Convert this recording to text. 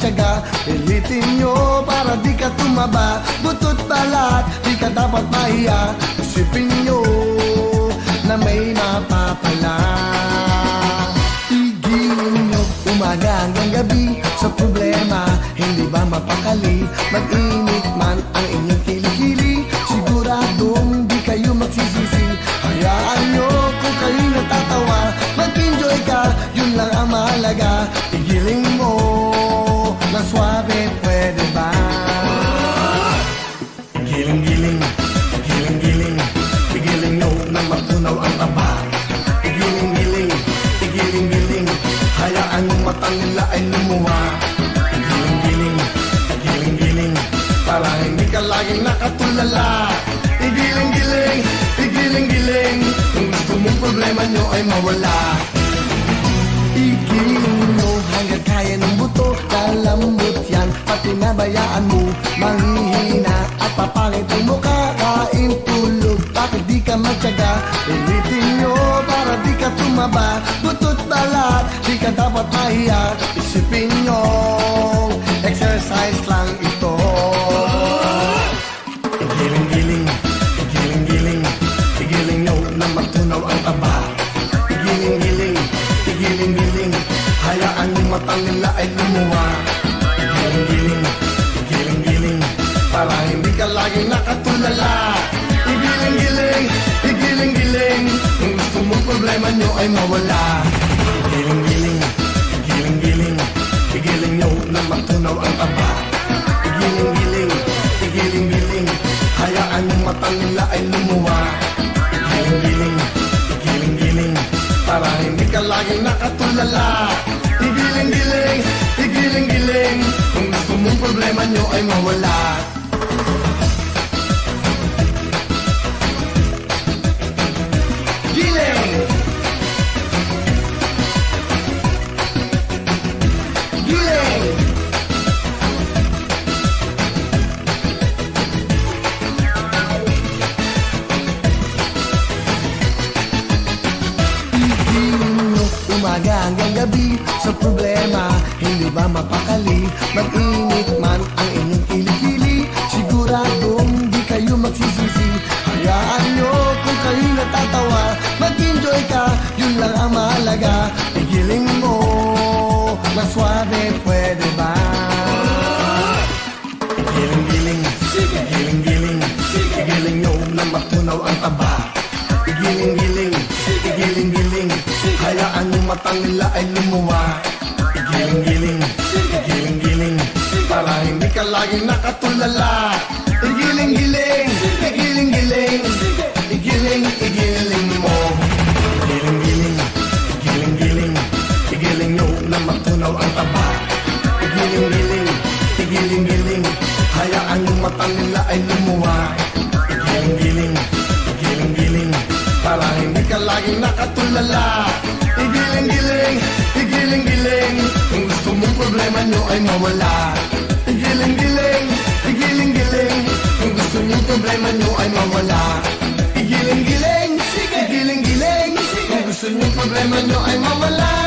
magtyaga, pilitin nyo para di ka tumaba. Butot balat, di ka dapat mahiya. Isipin nyo na may mapapala. Tigilin nyo umaga hanggang gabi sa problema, hindi ba mapakali? Mag-init man ang inyong kilikili, siguradong di kayo magsisisi. Hayaan nyo kung kayo natatawa, mag-enjoy ka, yun lang ang mahalaga. Tigilin mo na swabe, pwede ba? Giling-giling, giling-giling, tigilin nyo na matunaw ang taba. Giling-giling, giling-giling, hayaan yung matang nila ay lumuwa. Giling-giling, giling-giling, para hindi ka laging nakatulala. Giling-giling, giling-giling, kung gusto mong problema nyo ay mawala. Igiling mo hanggang kaya ng buto, kalambot yan, pati nabayaan mo manghihina at papangit ang mukha. Kain tulog, bakit di ka magtyaga? Pilitin nyo para di ka tumaba. Butot balat, di ka dapat mahiya. Isipin nyo, exercise lang ito. Giling-giling, giling-giling, tigilin nyo na matunaw ang taba. Giling-giling, giling-giling, hayaan yung matang nila ay lumuwa. Giling-giling, giling-giling, para hindi ka laging nakatulala. Giling-giling, giling-giling, kung gusto mong problema nyo ay mawala. Giling-giling, giling-giling, tigilin nyo na matunaw ang taba. Giling-giling, giling-giling, hayaan yung matang nila ay lumuwa. Giling-giling, giling-giling, para hindi ka laging nakatulala. Giling-giling, giling-giling, kung gusto mong problema nyo ay mawala. Giling! Giling! Umaga hanggang gabi sa problema, hindi ba mapakali? Mag-init man ang inyong kilikili, siguradong di kayo magsisisi. Hayaan nyo kung kayo natatawa, mag-enjoy ka, yun lang ang mahalaga. Igiling mo na swabe, pwede ba? Giling-giling, giling-giling, igiling nyo na matunaw ang taba. Giling-giling, giling-giling, hayaan yung matang nila ay lumuwa. Giling-giling, giling-giling, para hindi ka laging nakatulala. Giling-giling, giling-giling, igiling mo. Giling-giling, giling-giling, igiling nyo na matunaw ang taba. Giling-giling, giling-giling, hayaan yung matang nila ay lumuwa. Giling-giling, giling-giling, para hindi ka laging nakatulala. Igiling-giling, igiling-giling, kung gusto mong problema nyo ay mawala. Igiling-giling, igiling-giling, kung gusto mong problema nyo ay mawala. Igiling-giling, igiling-giling, kung gusto mong problema nyo ay mawala.